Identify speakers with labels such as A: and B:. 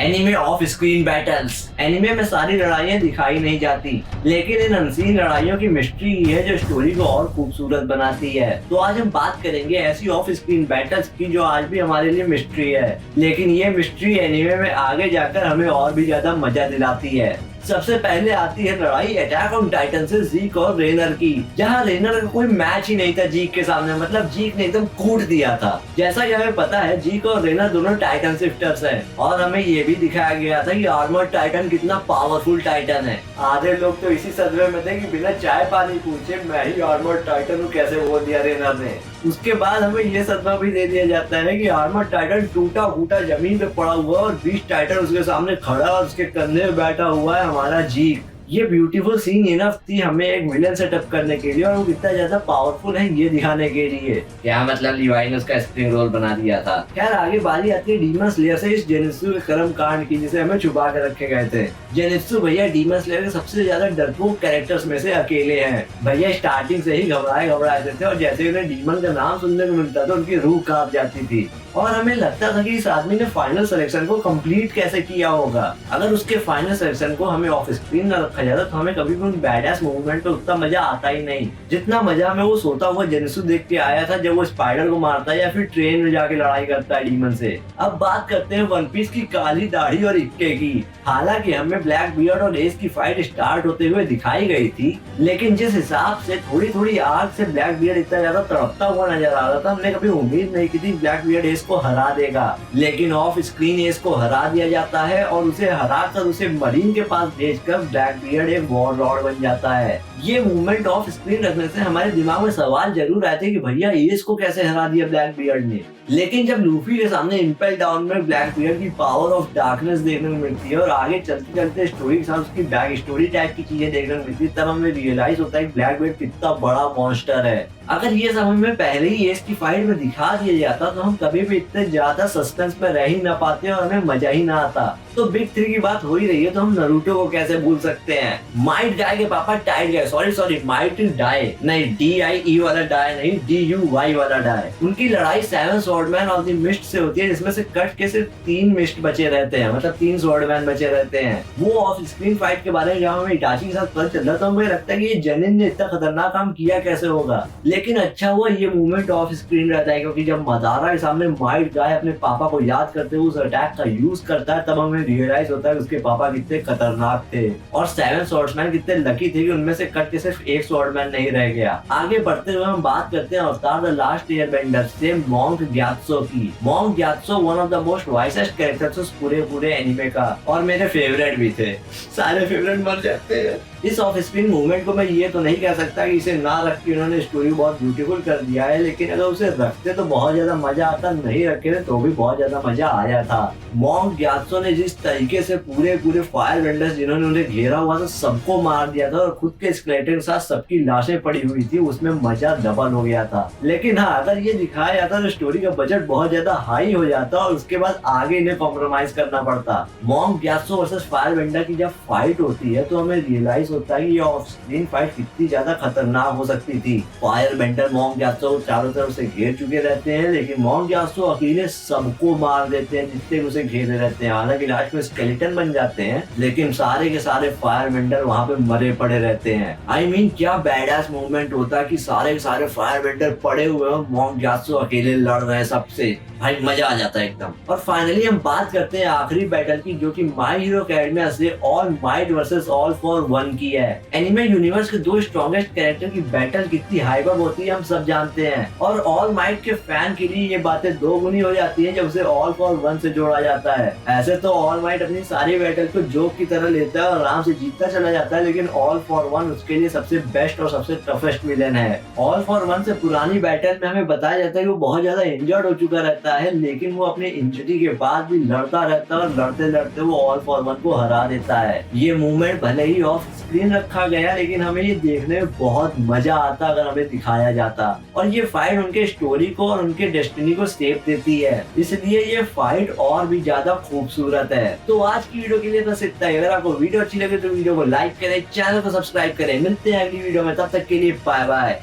A: Anime of screen battles. Anime में सारी लड़ाइयाँ दिखाई नहीं जाती, लेकिन इन अनसीन लड़ाइयों की मिस्ट्री ही है जो स्टोरी को और खूबसूरत बनाती है। तो आज हम बात करेंगे ऐसी ऑफ स्क्रीन बैटल्स की जो आज भी हमारे लिए मिस्ट्री है, लेकिन ये मिस्ट्री एनिमे में आगे जाकर हमें और भी ज्यादा मजा दिलाती है। सबसे पहले आती है लड़ाई अटैक ऑन टाइटन से जीक और रेनर की, जहां रेनर का कोई मैच ही नहीं था जीक के सामने। मतलब जीक ने एकदम कूट दिया था। जैसा कि हमें पता है जीक और रेनर दोनों टाइटन शिफ्टर्स हैं, और हमें ये भी दिखाया गया था कि आर्मर टाइटन कितना पावरफुल टाइटन है। आधे लोग तो इसी सदमे में थे कि बिना चाय पानी पूछे मैं ही आर्मर टाइटन हूँ कैसे बोल दिया रेनर ने। उसके बाद हमें ये सदमा भी दे दिया जाता है कि आर्मर टाइटन टूटा फूटा जमीन पे पड़ा हुआ और बीस्ट टाइटन उसके सामने खड़ा और उसके कंधे में बैठा हुआ है हमारा जीक। ये ब्यूटीफुल सीन इनफ थी हमें एक विलन सेटअप करने के लिए, और वो कितना ज्यादा पावरफुल है ये दिखाने के लिए। क्या मतलब लीवाई ने उसका स्प्रिंग रोल बना दिया था। खैर आगे बारी आती है डीमन स्लेयर से इस जेनित्सु के कर्म कांड की, जिसे हमें छुपा कर रखे गए थे। जेनित्सु भैया डीमन स्लेयर के सबसे ज्यादा डरपोक कैरेक्टर्स में से अकेले हैं। भैया स्टार्टिंग से ही घबराए थे, और जैसे उन्हें डीमन का नाम सुनने को मिलता था उनकी रूह कांप जाती थी, और हमें लगता था कि इस आदमी ने फाइनल सिलेक्शन को कंप्लीट कैसे किया होगा। अगर उसके फाइनल सिलेक्शन को हमें ऑफ स्क्रीन न रखा जाता तो हमें कभी भी उन बैडएस मूवमेंट पे उतना मजा आता ही नहीं, जितना मजा हमें वो सोता हुआ जेनित्सु देख के आया था जब वो स्पाइडर को मारता है या फिर ट्रेन में जाके लड़ाई करता है डीमन से। अब बात करते हैं वन पीस की काली दाढ़ी और इक्के की। हालांकि हमें ब्लैक बियर्ड और एस की फाइट स्टार्ट होते हुए दिखाई गई थी, लेकिन जिस हिसाब से थोड़ी थोड़ी आग से ब्लैक बियर्ड इतना ज्यादा तड़पता हुआ नजर आ रहा था, हमने कभी उम्मीद नहीं की थी ब्लैक बियर्ड एस को हरा देगा। लेकिन ऑफ स्क्रीन एस को हरा दिया जाता है, और उसे हराकर उसे मरीन के पास भेजकर ब्लैक बियर्ड एक वॉर लॉर्ड बन जाता है। ये मूवमेंट ऑफ स्क्रीन रखने से हमारे दिमाग में सवाल जरूर आए थे कि भैया एस को कैसे हरा दिया ब्लैक बियर्ड ने। लेकिन जब लूफी के सामने इम्पेल डाउन में ब्लैक बियर्ड की पावर ऑफ डार्कनेस देखने को मिलती है, और आगे चलते चलते स्टोरी के साथ उसकी बैक स्टोरी टाइप की चीजें देखने को मिलती है, तब हमें रियलाइज होता है कि ब्लैक बियर्ड कितना बड़ा मॉन्स्टर है। अगर ये सब हमें पहले ही एस की फाइट में दिखा दिया जाता तो हम कभी भी इतने ज्यादा सस्पेंस में रह ही ना पाते और हमें मजा ही ना आता। तो बिग 3 की बात हो ही रही है तो हम नरूटो को कैसे भूल सकते हैं। माइट गाय के पापा टाइट गाय, सॉरी माइट डाई नहीं, DIE वाला डाई नहीं, DUY वाला डाई। उनकी लड़ाई 7 स्वॉर्डमैन ऑफ द मिस्ट से होती है, जिसमें से कट के सिर्फ 3 मिस्ट बचे रहते हैं, मतलब 3 स्वॉर्डमैन बचे रहते हैं। वो ऑफ स्क्रीन फाइट के बारे में जब हमें इटाची के साथ पता चल रहा था, मुझे लगता है कि ये जनिन ने इतना खतरनाक काम किया कैसे होगा। लेकिन अच्छा हुआ ये मूवमेंट ऑफ स्क्रीन रहता है, क्योंकि जब मदारा के सामने माइट गाय अपने पापा को याद करते हुए उस अटैक का यूज करता है, तब हमें रियलाइज होता है कि उसके पापा कितने खतरनाक थे, और 7 स्वॉर्ड्समैन कितने लकी थे कि उनमें से कट के सिर्फ एक स्वॉर्डमैन नहीं रह गया। आगे बढ़ते हुए हम बात करते हैं अवतार द लास्ट एयरबेंडर से मॉन्क ग्यात्सो की। Monk Gyatso one of the most wisest characters पूरे एनिमे का, और मेरे फेवरेट भी थे। सारे फेवरेट मर जाते हैं। इस ऑफ स्क्रीन मूवमेंट को मैं ये तो नहीं कह सकता कि इसे ना रख के उन्होंने स्टोरी बहुत ब्यूटीफुल कर दिया है, लेकिन अगर उसे रखते तो बहुत ज्यादा मजा आता, नहीं रखे तो भी बहुत ज्यादा मजा आया था। मॉन्क ग्यात्सो ने जिस तरीके से पूरे फायर वेंडर्स जिन्होंने उन्हें घेरा हुआ था सबको मार दिया था, और खुद के स्केलेटन के साथ सबकी लाशें पड़ी हुई थी, उसमें मजा डबल हो गया था। लेकिन हाँ, अगर ये दिखाया जाता तो स्टोरी का बजट बहुत ज्यादा हाई हो जाता, और उसके बाद आगे इन्हें कॉम्प्रोमाइज करना पड़ता। Monk Gyatso versus fire vendor की जब फाइट होती है तो हमें रियलाइज होता है कि ये ऑफ स्क्रीन फाइट कितनी ज्यादा खतरनाक हो सकती थी। फायर बेंडर मॉन्क ग्यात्सो चारों तरफ से घेर चुके रहते हैं, लेकिन मॉन्क ग्यात्सो अकेले सबको मार देते हैं जितने उसे घेरे रहते हैं। हालांकि लास्ट में स्केलेटन बन जाते हैं, लेकिन सारे के सारे फायर बेंडर वहां पे मरे पड़े रहते हैं। I mean, क्या बैडएस मूवमेंट होता है कि सारे के सारे फायर बेंडर पड़े हुए हो, मॉन्क ग्यात्सो अकेले लड़ रहे हैं सबसे। भाई मजा आ जाता है एकदम। और फाइनली हम बात करते हैं आखिरी बैटल की, जो कि माय हीरो अकेडमिया से all might versus all for one की है। एनिमे यूनिवर्स के 2 स्ट्रॉन्गेस्ट कैरेक्टर की बैटल कितनी हाइपर होती है हम सब जानते हैं, और ऑल माइट के फैन के लिए ये बातें 2 गुनी हो जाती है जब उसे ऑल फॉर वन से जोड़ा जाता है। ऐसे तो ऑल माइट अपनी सारी बैटल को जोक की तरह लेता है और आराम से जीतता चला जाता है, लेकिन ऑल फॉर वन उसके लिए सबसे बेस्ट और सबसे टफेस्ट विलेन है। ऑल फॉर वन से पुरानी बैटल में हमें बताया जाता है कि वो बहुत ज्यादा इंजर्ड हो चुका रहता है, लेकिन वो अपने इंजरी के बाद भी लड़ता रहता है, और लड़ते लड़ते वो ऑल फॉर वन को हरा देता है। ये मूवमेंट भले ही ऑफ स्क्रीन रखा गया, लेकिन हमें ये देखने में बहुत मजा आता अगर हमें दिखाया जाता, और ये फाइट उनके स्टोरी को और उनके डेस्टिनी को सेव देती है, इसलिए ये फाइट और भी ज्यादा खूबसूरत है। तो आज की वीडियो के लिए बस इतना ही। अगर आपको वीडियो अच्छी लगे तो वीडियो को लाइक करें, चैनल को सब्सक्राइब करें। मिलते हैं अगली वीडियो में, तब तक के लिए बाय बाय।